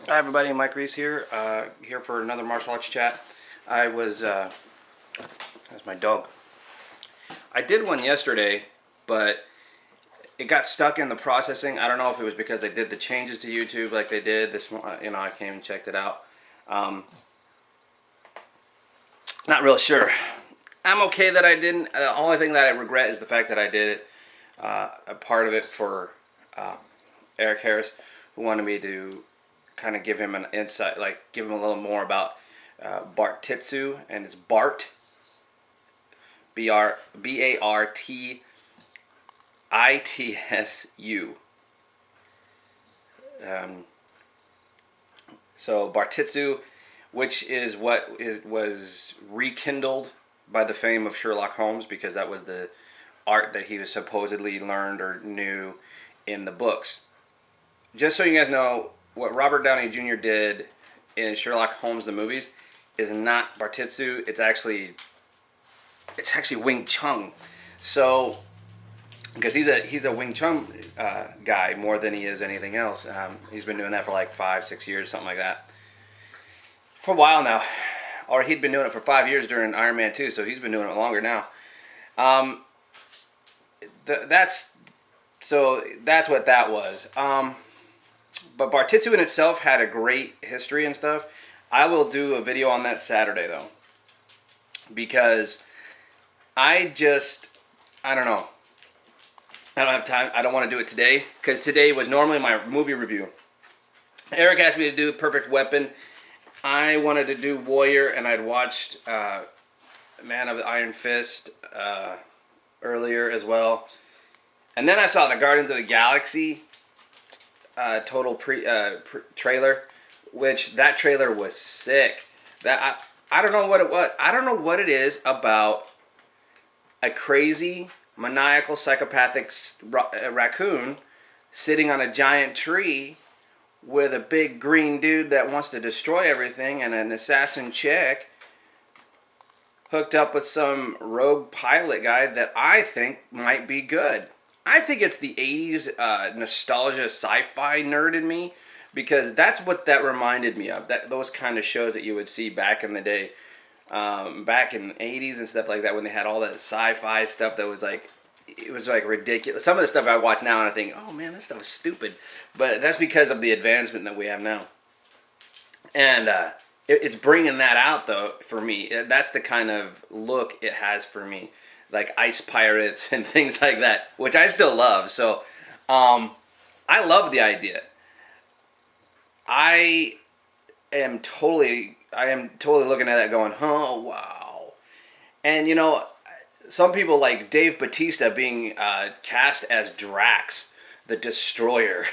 Hi everybody, Mike Reese here, here for another martial arts chat. That's my dog. I did one yesterday, but it got stuck in the processing. I don't know if it was because they did the changes to YouTube like they did this one. I came and checked it out. Not real sure. I'm okay that I didn't. The only thing that I regret is the fact that I did it. A part of it for Eric Harris, who wanted me to kind of give him an insight, like give him a little more about Bartitsu, and it's Bartitsu. So Bartitsu, which is was rekindled by the fame of Sherlock Holmes, because that was the art that he was supposedly learned or knew in the books. Just so you guys know, what Robert Downey Jr. did in Sherlock Holmes the movies is not Bartitsu. It's actually Wing Chun. So, because he's a Wing Chun guy more than he is anything else. He's been doing that for like 5-6 years, something like that, for a while now. Or he'd been doing it for 5 years during Iron Man 2, so he's been doing it longer now. That's what that was. But Bartitsu in itself had a great history and stuff. I will do a video on that Saturday though, because I don't know. I don't have time. I don't want to do it today, because today was normally my movie review. Eric asked me to do Perfect Weapon. I wanted to do Warrior, and I'd watched Man of the Iron Fist earlier as well. And then I saw the Guardians of the Galaxy trailer, which that trailer was sick. I don't know what it was. I don't know what it is about a crazy, maniacal, psychopathic raccoon sitting on a giant tree with a big green dude that wants to destroy everything, and an assassin chick hooked up with some rogue pilot guy that I think might be good. I think it's the 80s nostalgia sci-fi nerd in me, because that's what that reminded me of. Those kind of shows that you would see back in the day, back in the 80s and stuff like that, when they had all that sci-fi stuff that was like, it was like ridiculous. Some of the stuff I watch now and I think, oh man, this stuff is stupid. But that's because of the advancement that we have now. And it's bringing that out though for me. That's the kind of look it has for me. Like ice pirates and things like that, which I still love. So, I love the idea. I am totally looking at that going, oh wow. And you know, some people like Dave Bautista being cast as Drax, the Destroyer.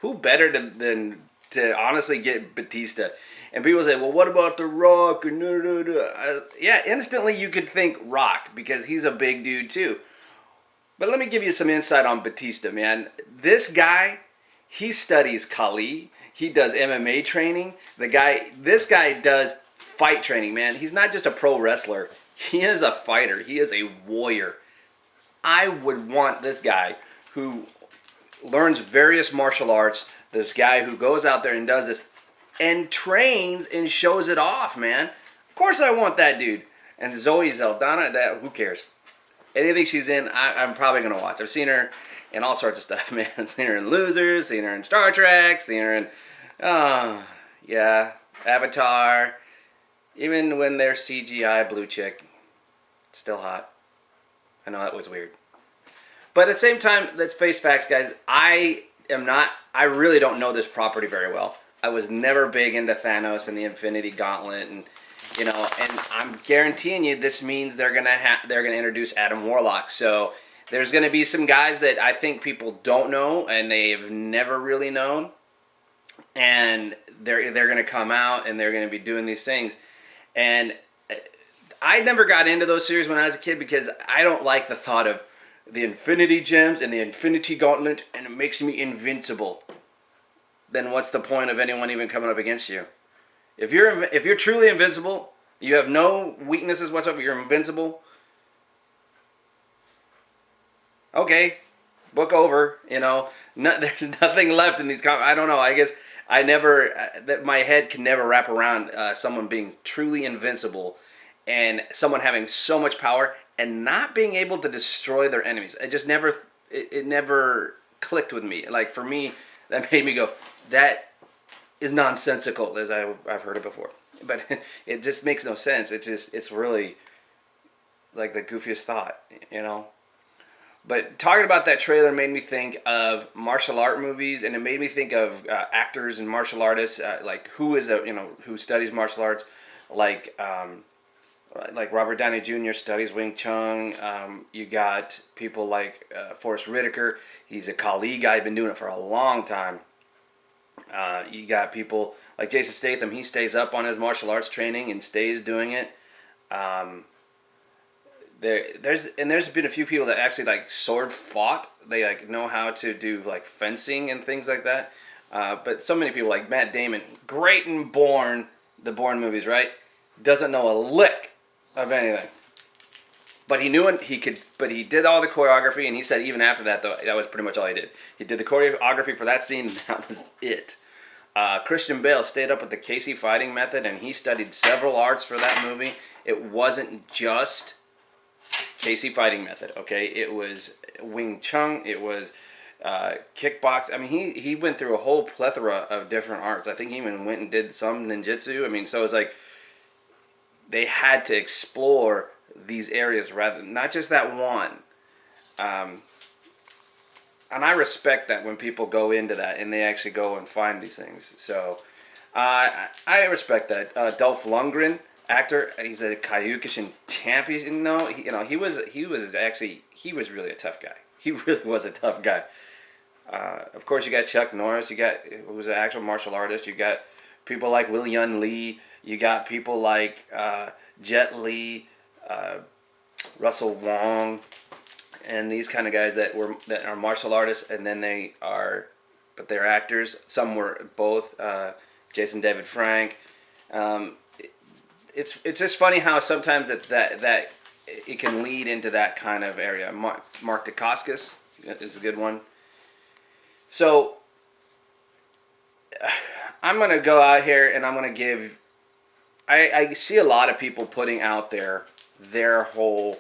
Who better than to honestly get Bautista? And people say, well, what about The Rock? Yeah, instantly you could think Rock, because he's a big dude too. But let me give you some insight on Bautista, man. This guy, he studies Kali. He does MMA training. This guy does fight training, man. He's not just a pro wrestler. He is a fighter. He is a warrior. I would want this guy who learns various martial arts, this guy who goes out there and does this, and trains and shows it off, man. Of course I want that dude. And Zoe Saldana, who cares? Anything she's in, I'm probably going to watch. I've seen her in all sorts of stuff, man. I've seen her in Losers, seen her in Star Trek, seen her in, Avatar. Even when they're CGI blue chick, still hot. I know that was weird. But at the same time, let's face facts, guys. I really don't know this property very well. I was never big into Thanos and the Infinity Gauntlet, and and I'm guaranteeing you this means they're gonna introduce Adam Warlock. So there's gonna be some guys that I think people don't know and they've never really known, and they're gonna come out and they're gonna be doing these things. And I never got into those series when I was a kid, because I don't like the thought of the Infinity Gems and the Infinity Gauntlet, and it makes me invincible. Then what's the point of anyone even coming up against you? If you're truly invincible, you have no weaknesses whatsoever, you're invincible. Okay, book over. You know, there's nothing left in these comics. I don't know. I guess I never that my head can never wrap around someone being truly invincible and someone having so much power and not being able to destroy their enemies. It just never it never clicked with me. Like for me, that made me go, that is nonsensical, as I've heard it before. But it just makes no sense. It's really like the goofiest thought, you know. But talking about that trailer made me think of martial art movies, and it made me think of actors and martial artists, like who studies martial arts, like Robert Downey Jr. studies Wing Chun. You got people like Forrest Whitaker. He's a Kali guy, been doing it for a long time. You got people like Jason Statham. He stays up on his martial arts training and stays doing it. There's been a few people that actually like sword fought. They like know how to do like fencing and things like that. But so many people like Matt Damon, great in the Bourne movies, right? Doesn't know a lick of anything. But he knew it. He could. But he did all the choreography, and he said even after that, though, that was pretty much all he did. He did the choreography for that scene, and that was it. Christian Bale stayed up with the Casey fighting method, and he studied several arts for that movie. It wasn't just Casey fighting method, okay? It was Wing Chun. It was kickbox. I mean, he went through a whole plethora of different arts. I think he even went and did some ninjutsu. I mean, so it's like they had to explore these areas rather not just that one. And I respect that when people go into that and they actually go and find these things. So I respect that. Dolph Lundgren, actor, he's a Kyokushin champion. No, he was really a tough guy. He really was a tough guy. Of course, you got Chuck Norris. Who was an actual martial artist. You got people like Will Yun Lee. You got people like Jet Li, Russell Wong, and these kind of guys that are martial artists, and then they're actors. Some were both. Jason David Frank. It's just funny how sometimes that it can lead into that kind of area. Mark Dacascos is a good one. So I'm gonna go out here and I'm gonna give. I see a lot of people putting out there their whole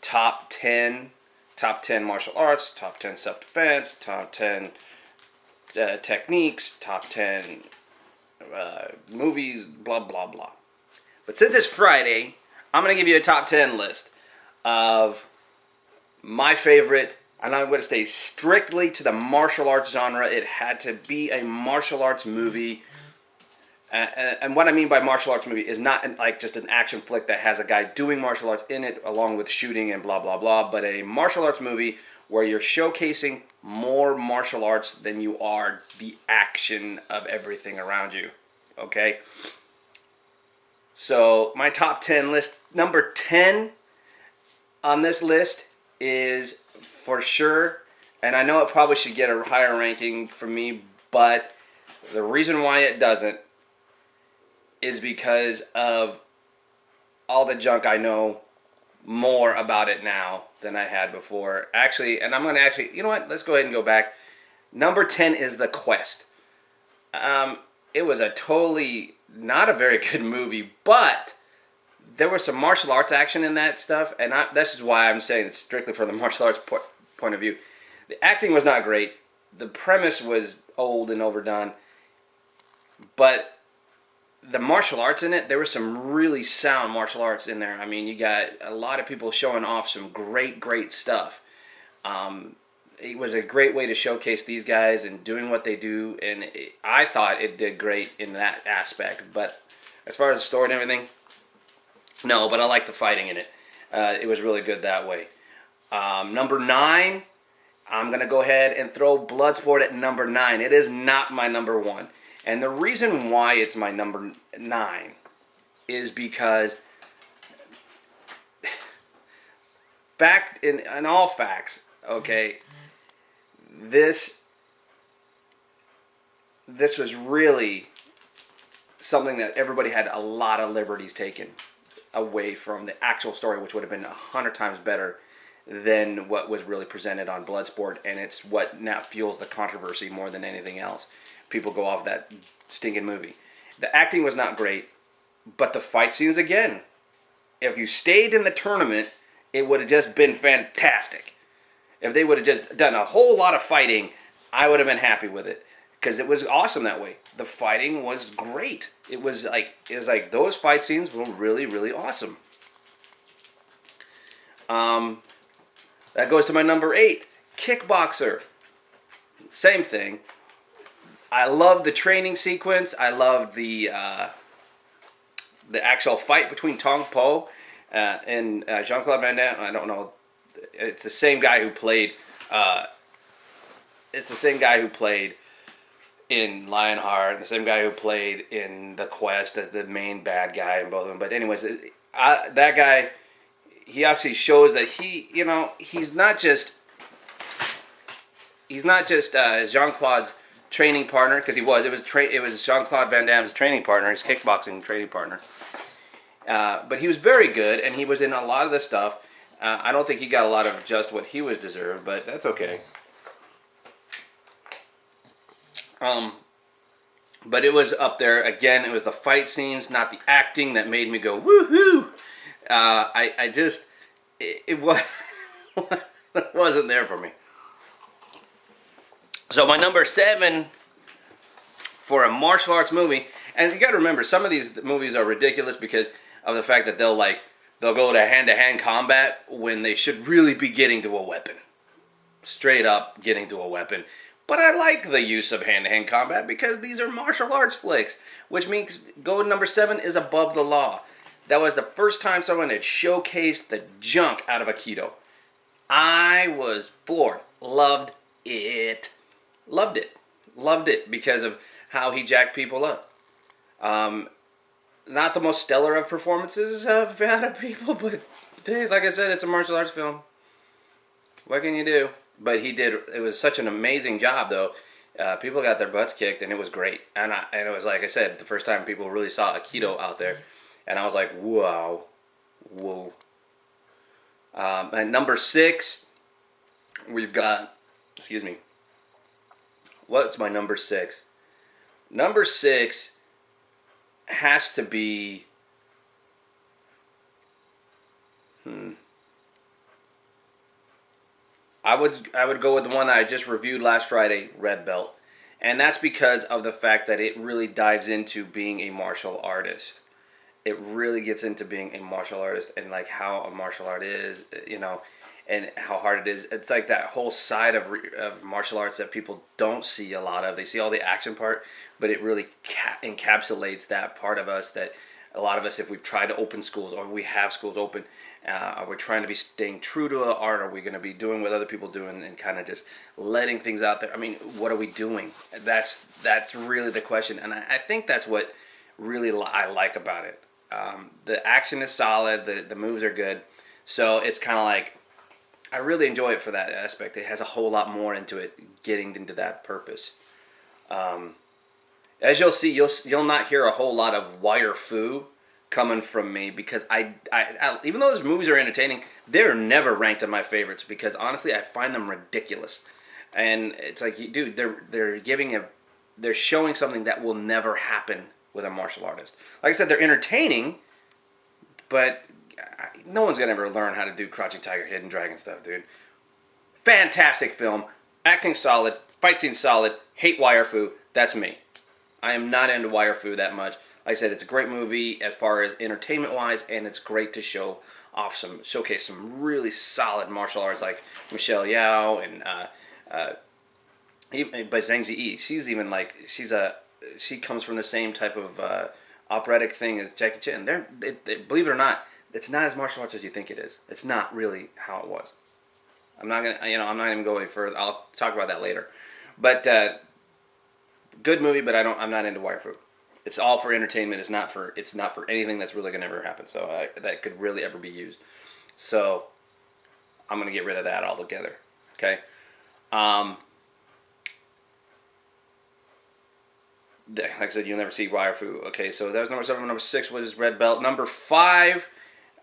top 10 martial arts, top 10 self-defense, top 10 techniques, top 10 movies, blah, blah, blah. But since it's Friday, I'm going to give you a top 10 list of my favorite, and I'm going to stay strictly to the martial arts genre. It had to be a martial arts movie. And what I mean by martial arts movie is not like just an action flick that has a guy doing martial arts in it along with shooting and blah, blah, blah, but a martial arts movie where you're showcasing more martial arts than you are the action of everything around you, okay? So my top 10 list, number 10 on this list is for sure, and I know it probably should get a higher ranking for me, but the reason why it doesn't is because of all the junk I know more about it now than I had before. Actually, and I'm going to you know what? Let's go ahead and go back. Number 10 is The Quest. It was a totally not a very good movie, but there was some martial arts action in that stuff, and this is why I'm saying it's strictly from the martial arts point of view. The acting was not great. The premise was old and overdone, but the martial arts in it, there was some really sound martial arts in there. I mean, you got a lot of people showing off some great stuff. It was a great way to showcase these guys and doing what they do, and I thought it did great in that aspect. But as far as the story and everything, no, but I like the fighting in it. It was really good that way. Number 9, I'm going to go ahead and throw Bloodsport at number 9. It is not my number 1. And the reason why it's my number 9 is because in all facts, okay, this was really something that everybody had a lot of liberties taken away from the actual story, which would have been 100 times better than what was really presented on Bloodsport, and it's what now fuels the controversy more than anything else. People go off that stinking movie. The acting was not great, but the fight scenes, again, if you stayed in the tournament, it would have just been fantastic. If they would have just done a whole lot of fighting, I would have been happy with it, because it was awesome that way. The fighting was great. It was like those fight scenes were really, really awesome. That goes to my number 8, Kickboxer. Same thing. I love the training sequence. I love the actual fight between Tong Po and Jean-Claude Van Damme. I don't know. It's the same guy who played. It's the same guy who played in Lionheart. The same guy who played in The Quest as the main bad guy in both of them. But anyways, that guy, he actually shows that he's not just Jean-Claude's training partner, because it was Jean-Claude Van Damme's training partner, his kickboxing training partner. But he was very good, and he was in a lot of the stuff. I don't think he got a lot of just what he was deserved, but that's okay. But it was up there. Again, it was the fight scenes, not the acting, that made me go, woohoo! It wasn't there for me. So my number 7 for a martial arts movie, and you got to remember, some of these movies are ridiculous because of the fact that they'll go to hand-to-hand combat when they should really be getting to a weapon. Straight up getting to a weapon. But I like the use of hand-to-hand combat because these are martial arts flicks, which means going number 7 is above the law. That was the first time someone had showcased the junk out of Aikido. I was floored. Loved it. Loved it because of how he jacked people up. Not the most stellar of performances of people, but dude, like I said, it's a martial arts film. What can you do? But he did. It was such an amazing job, though. People got their butts kicked, and it was great. And it was, like I said, the first time people really saw Aikido out there, and I was like, whoa. And number 6, we've got. Excuse me. What's my number 6? Number 6 has to be... I would go with the one I just reviewed last Friday, Red Belt. And that's because of the fact that it really dives into being a martial artist. It really gets into being a martial artist and like how a martial art is, and how hard it is. It's like that whole side of martial arts that people don't see a lot of. They see all the action part, but it really encapsulates that part of us that a lot of us, if we've tried to open schools or we have schools open, are we trying to be staying true to the art? Are we going to be doing what other people do and kind of just letting things out there? I mean, what are we doing? That's really the question, and I think that's what really I like about it. The action is solid. The moves are good. So it's kind of like, I really enjoy it for that aspect. It has a whole lot more into it, getting into that purpose. As you'll see, you'll not hear a whole lot of wire fu coming from me because I even though those movies are entertaining, they're never ranked in my favorites because honestly, I find them ridiculous. And it's like, dude, they're showing something that will never happen with a martial artist. Like I said, they're entertaining, but no one's gonna ever learn how to do Crouching Tiger, Hidden Dragon stuff, dude. Fantastic film, acting solid, fight scene solid. Hate wire fu. That's me. I am not into wire fu that much. Like I said, it's a great movie as far as entertainment wise, and it's great to showcase some really solid martial arts like Michelle Yeoh and but Zhang Ziyi. She's even like she comes from the same type of operatic thing as Jackie Chan. Believe it or not, it's not as martial arts as you think it is. It's not really how it was. I'm not even going further. I'll talk about that later. But good movie, but I'm not into wire fu. It's all for entertainment. It's not for anything that's really gonna ever happen. So that could really ever be used. So I'm gonna get rid of that altogether. Okay. Like I said, you'll never see wire fu. Okay, so that was number 7. Number 6 was Red Belt. Number 5,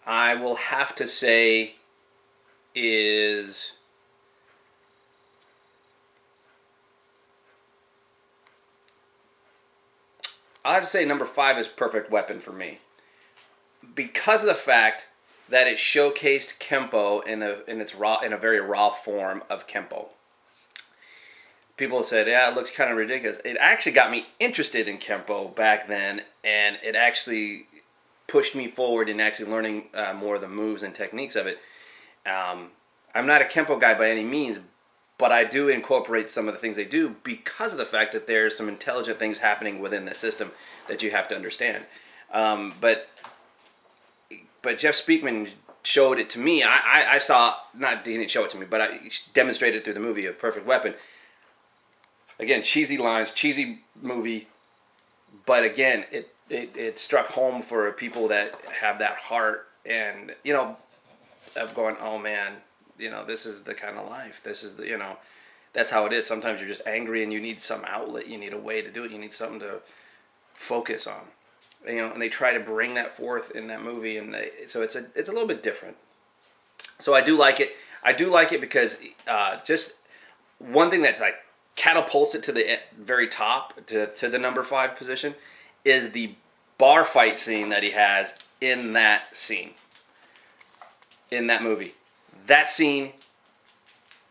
I will have to say is I'll have to say number 5 is Perfect Weapon for me. Because of the fact that it showcased Kempo in a very raw form of Kempo. People said, yeah, it looks kind of ridiculous. It actually got me interested in Kempo back then, and it actually pushed me forward in actually learning more of the moves and techniques of it. I'm not a Kempo guy by any means, but I do incorporate some of the things they do because of the fact that there's some intelligent things happening within the system that you have to understand. But Jeff Speakman showed it to me. I saw, not he didn't show it to me, but I demonstrated it through the movie of Perfect Weapon. Again, cheesy lines, cheesy movie, but again, it struck home for people that have that heart and, of going, oh man, this is the kind of life. This is that's how it is. Sometimes you're just angry and you need some outlet. You need a way to do it. You need something to focus on. And they try to bring that forth in that movie, and so it's a little bit different. So I do like it. I do like it because just one thing that's like catapults it to the very top, to the number 5 position, is the bar fight scene that he has in that scene, in that movie. That scene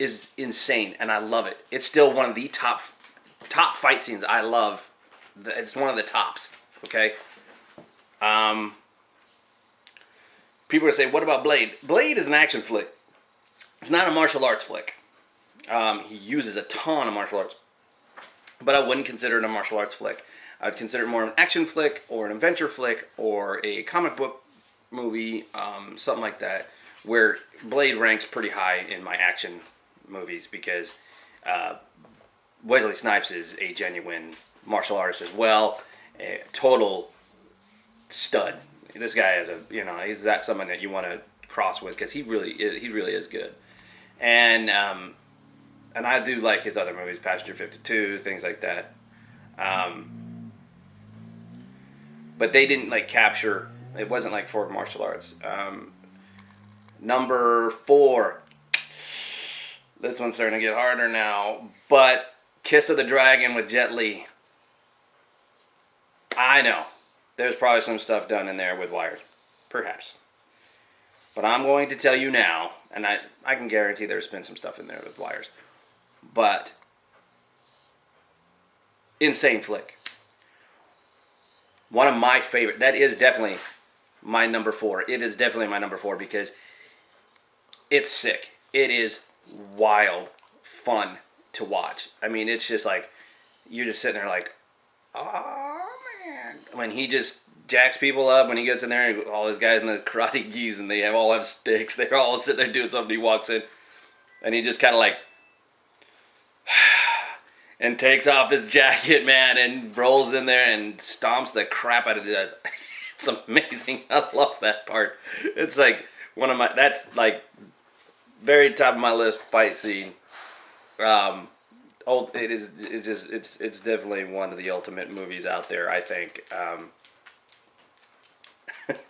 is insane, and I love it. It's still one of the top fight scenes I love. It's one of the tops. Okay. People are saying, what about Blade? Blade is an action flick. It's not a martial arts flick. He uses a ton of martial arts, but I wouldn't consider it a martial arts flick. I'd consider it more an action flick or an adventure flick or a comic book movie, something like that, where Blade ranks pretty high in my action movies because Wesley Snipes is a genuine martial artist as well, a total stud. This guy is he's that someone that you want to cross with because he really is good, and I do like his other movies, Passenger 52, things like that. But they didn't capture. It wasn't like for martial arts. Number 4. This one's starting to get harder now. But Kiss of the Dragon with Jet Li. I know. There's probably some stuff done in there with wires. Perhaps. But I'm going to tell you now, and I can guarantee there's been some stuff in there with wires. But insane flick. One of my favorite. That is definitely my number 4. It is definitely my number 4 because it's sick. It is wild fun to watch. I mean, it's just like you're just sitting there like, oh man, when he just jacks people up, when he gets in there, all those guys in the karate gis and they all have sticks. They're all sitting there doing something. He walks in and he just kind of like and takes off his jacket, man, and rolls in there and stomps the crap out of the guys. It's amazing. I love that part. It's like that's like very top of my list fight scene. It's definitely one of the ultimate movies out there, I think. I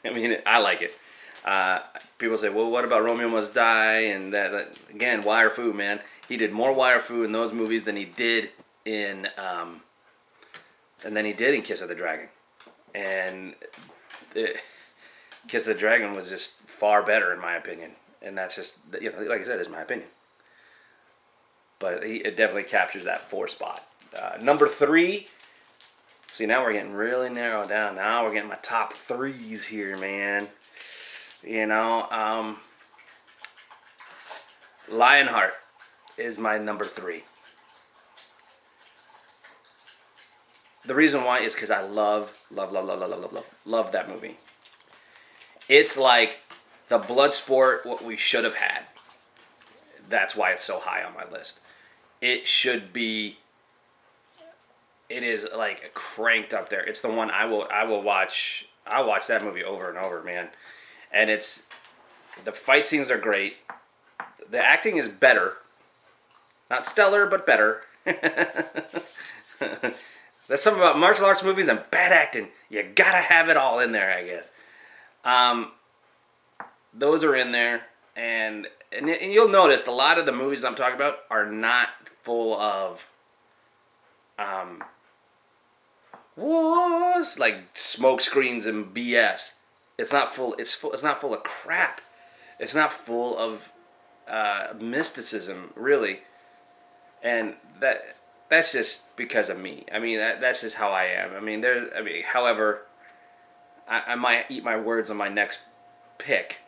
mean, I like it. People say, well, what about Romeo Must Die? And that again, wire fu, man. He did more wire fu in those movies than he did in Kiss of the Dragon. And Kiss of the Dragon was just far better in my opinion. And that's just, like I said, it's my opinion. But it definitely captures that 4 spot. Number 3. See, now we're getting really narrowed down. Now we're getting my top 3s here, man. Lionheart is my number 3. The reason why is because I love that movie. It's like the Bloodsport, what we should have had. That's why it's so high on my list. It should be. It is like cranked up there. It's the one I will watch. I'll watch that movie over and over, man. And the fight scenes are great. The acting is better. Not stellar, but better. That's something about martial arts movies and bad acting. You gotta have it all in there, I guess. Those are in there. and you'll notice a lot of the movies I'm talking about are not full of wars like smoke screens and BS. It's not full. It's not full of crap. It's not full of mysticism, really, and that's just because of me. I mean, that's just how I am. I mean, however, I might eat my words on my next pick,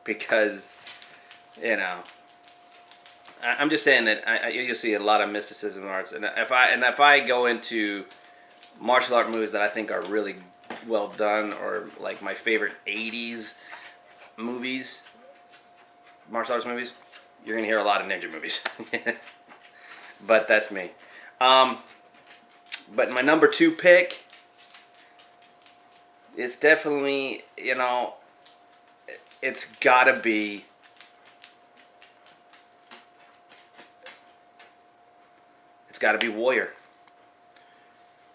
because you know. I'm just saying that you'll see a lot of mysticism in arts, and if I go into martial art movies that I think are really well done, or like my favorite '80s movies, martial arts movies, you're gonna hear a lot of ninja movies. But that's me. But my number 2 pick, it's definitely, it's gotta be. It's got to be Warrior.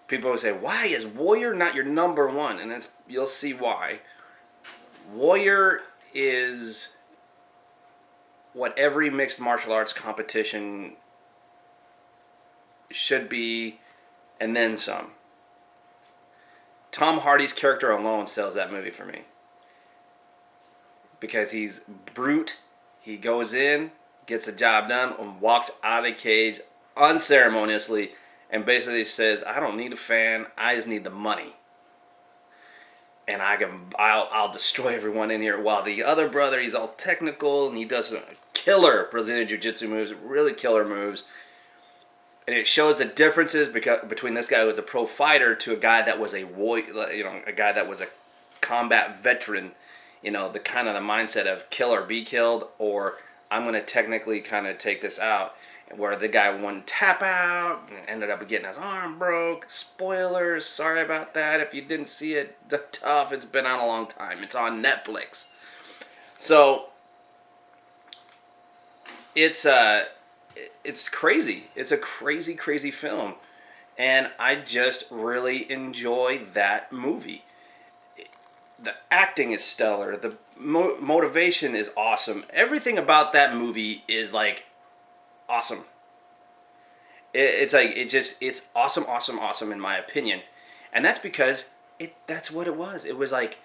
People always say, why is Warrior not your number 1? And you'll see why. Warrior is what every mixed martial arts competition should be, and then some. Tom Hardy's character alone sells that movie for me. Because he's brute, he goes in, gets the job done, and walks out of the cage unceremoniously, and basically says, I don't need a fan, I just need the money, and I'll destroy everyone in here. While the other brother, he's all technical and he does some killer Brazilian Jiu-Jitsu moves, really killer moves, and it shows the differences between this guy who was a pro fighter to a guy that was a guy that was a combat veteran. The kind of the mindset of kill or be killed, or I'm going to technically kind of take this out. Where the guy won tap out and ended up getting his arm broke. Spoilers, sorry about that. If you didn't see it, tough. It's been on a long time. It's on Netflix. So it's crazy. It's a crazy, crazy film, and I just really enjoy that movie. The acting is stellar. The motivation is awesome. Everything about that movie is like awesome. It's awesome in my opinion, and that's because that's what it was. It was like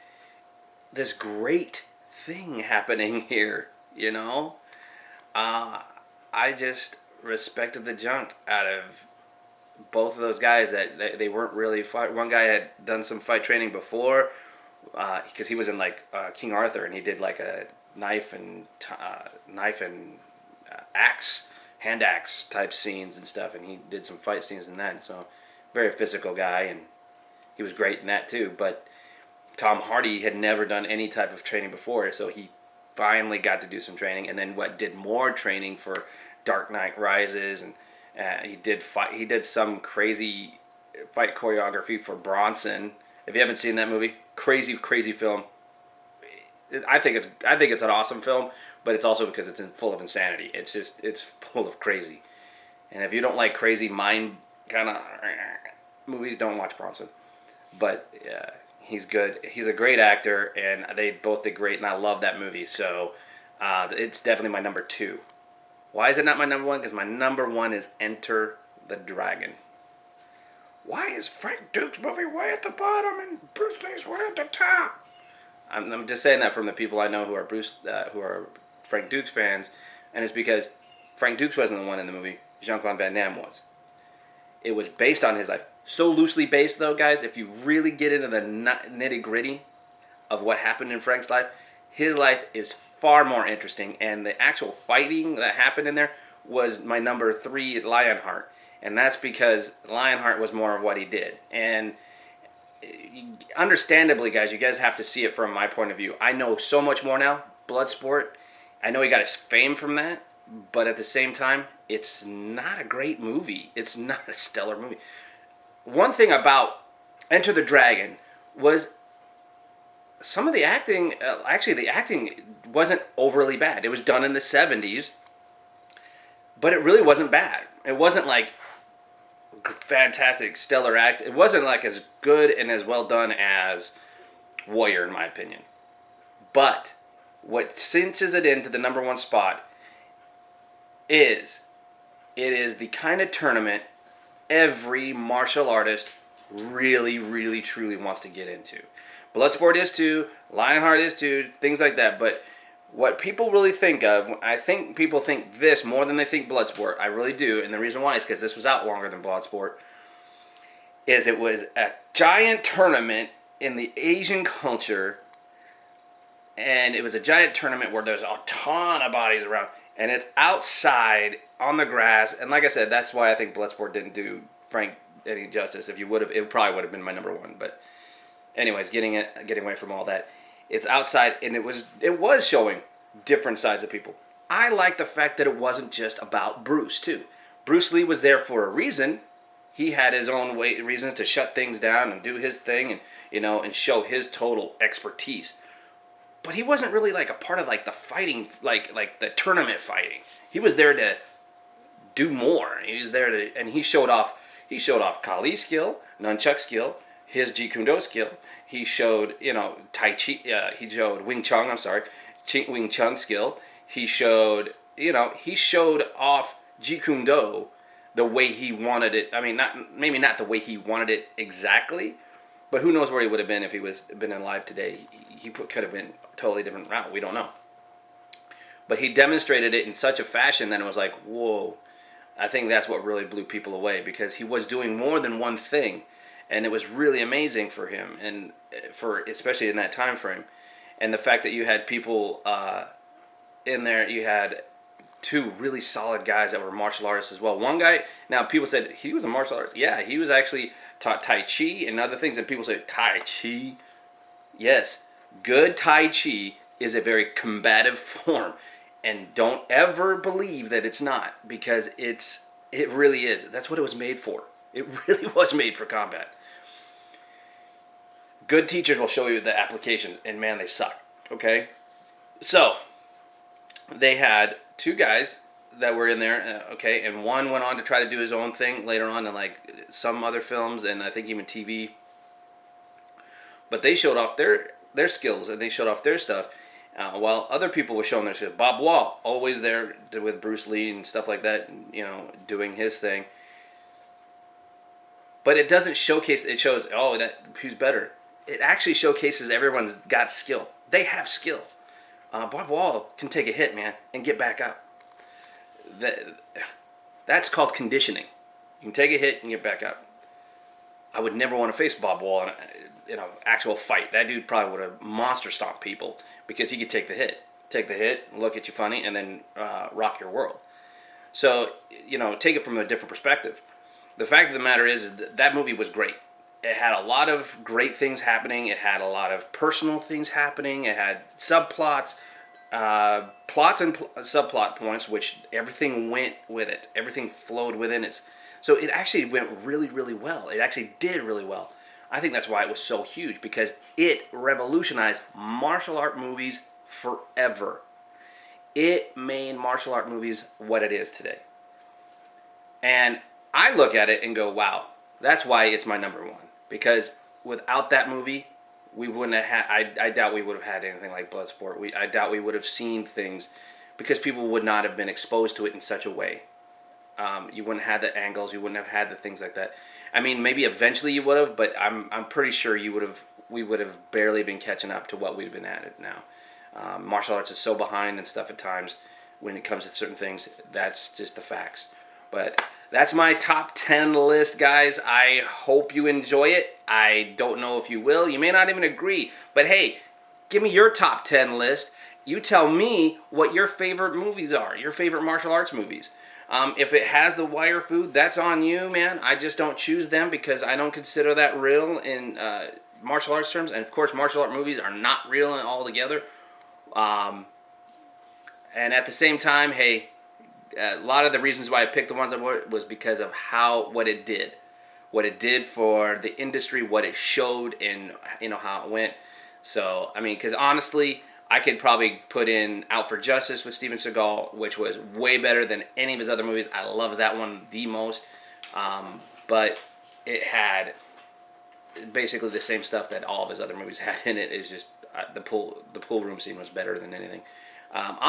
this great thing happening here. I just respected the junk out of both of those guys. That they weren't really fight. One guy had done some fight training before, because he was in like King Arthur, and he did like a knife and axe. Hand axe type scenes and stuff, and he did some fight scenes in that. So, very physical guy, and he was great in that too. But Tom Hardy had never done any type of training before, so he finally got to do some training, and then did more training for Dark Knight Rises, and he did some crazy fight choreography for Bronson. If you haven't seen that movie, crazy film. I think it's an awesome film, but it's also because it's full of insanity. It's full of crazy, and if you don't like crazy mind kind of movies, don't watch Bronson. But he's good. He's a great actor, and they both did great, and I love that movie. So it's definitely my number 2. Why is it not my number 1? Because my number 1 is Enter the Dragon. Why is Frank Duke's movie way at the bottom and Bruce Lee's way at the top? I'm just saying that from the people I know who are Frank Dukes fans, and it's because Frank Dukes wasn't the one in the movie. Jean-Claude Van Damme was. It was based on his life. So loosely based, though, guys, if you really get into the nitty-gritty of what happened in Frank's life, his life is far more interesting, and the actual fighting that happened in there was my number 3, Lionheart. And that's because Lionheart was more of what he did. And understandably, guys, you guys have to see it from my point of view. I know so much more now. Bloodsport, I know he got his fame from that, but at the same time, it's not a great movie. It's not a stellar movie. One thing about Enter the Dragon was some of the acting, actually the acting wasn't overly bad. It was done in the 70s, but it really wasn't bad. It wasn't like fantastic, stellar act. It wasn't like as good and as well done as Warrior, in my opinion. But what cinches it into the number one spot is it is the kind of tournament every martial artist really, really, truly wants to get into. Bloodsport is too, Lionheart is too, things like that. But what people really think of, I think people think this more than they think Bloodsport. I really do, and the reason why is because this was out longer than Bloodsport. Is it was a giant tournament in the Asian culture, and it was a giant tournament where there's a ton of bodies around, and it's outside on the grass. And like I said, that's why I think Bloodsport didn't do Frank any justice. If you would have, it probably would have been my number one. But anyways, getting away from all that, it's outside, and it was showing different sides of people. I like the fact that it wasn't just about Bruce too. Bruce Lee was there for a reason. He had his own reasons to shut things down and do his thing, and and show his total expertise. But he wasn't really like a part of like the fighting, like the tournament fighting. He was there to do more. He was there to, and he showed off Kali's skill, nunchuck skill, his Jeet Kune Do skill. He showed Tai Chi. He showed Wing Chun. I'm sorry, Wing Chun skill. He showed off Jeet Kune Do the way he wanted it. I mean, maybe not the way he wanted it exactly, but who knows where he would have been if he was been alive today. He could have been a totally different route. We don't know. But he demonstrated it in such a fashion that it was like, whoa. I think that's what really blew people away, because he was doing more than one thing, and it was really amazing for him, and for especially in that time frame. And the fact that you had people in there, you had two really solid guys that were martial artists as well. One guy, now people said he was a martial artist. Yeah, he was actually taught Tai Chi and other things, and people say, Tai Chi? Yes, good Tai Chi is a very combative form, and don't ever believe that it's not, because it really is. That's what it was made for. It really was made for combat. Good teachers will show you the applications, and man, they suck. Okay? So, they had two guys that were in there, okay, and one went on to try to do his own thing later on in like some other films, and I think even TV. But they showed off their skills, and they showed off their stuff, while other people were showing their skills. Bob Wall, always there with Bruce Lee and stuff like that, doing his thing. But it doesn't showcase. It shows, who's better. It actually showcases everyone's got skill. They have skill. Bob Wall can take a hit, man, and get back up. That's called conditioning. You can take a hit and get back up. I would never want to face Bob Wall in an actual fight. That dude probably would have monster stomped people, because he could take the hit, look at you funny, and then rock your world. So, take it from a different perspective. The fact of the matter is that movie was great. It had a lot of great things happening. It had a lot of personal things happening. It had subplots, plots and subplot points, which everything went with it. Everything flowed within it. So it actually went really, really well. It actually did really well. I think that's why it was so huge, because it revolutionized martial art movies forever. It made martial art movies what it is today. And I look at it and go, wow, that's why it's my number one. Because without that movie, we wouldn't have had, I doubt we would have had anything like Bloodsport. I doubt we would have seen things, because people would not have been exposed to it in such a way. You wouldn't have the angles, you wouldn't have had the things like that. I mean, maybe eventually you would have, but I'm pretty sure we would have barely been catching up to what we've been at it now. Martial arts is so behind and stuff at times when it comes to certain things. That's just the facts. But that's my top 10 list, guys. I hope you enjoy it. I don't know if you will. You may not even agree. But hey, give me your top 10 list. You tell me what your favorite movies are, your favorite martial arts movies. If it has the wire food, that's on you, man. I just don't choose them because I don't consider that real in martial arts terms. And of course, martial art movies are not real altogether. And at the same time, hey, a lot of the reasons why I picked the ones I wrote was because of what it did for the industry, what it showed, and how it went. So I mean, because honestly, I could probably put in Out for Justice with Steven Seagal, which was way better than any of his other movies. I love that one the most, but it had basically the same stuff that all of his other movies had in it. It's just the pool room scene was better than anything.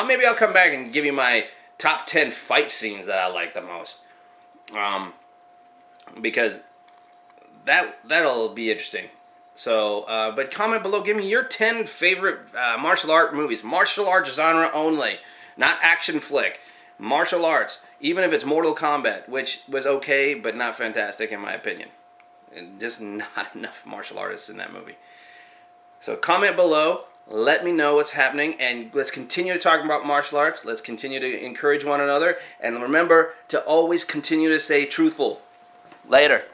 Maybe I'll come back and give you my top 10 fight scenes that I like the most, because that'll be interesting. So, but comment below. Give me your 10 favorite martial art movies. Martial arts genre only, not action flick. Martial arts, even if it's Mortal Kombat, which was okay but not fantastic in my opinion. And just not enough martial artists in that movie. So comment below. Let me know what's happening, and let's continue to talk about martial arts. Let's continue to encourage one another, and remember to always continue to stay truthful. Later.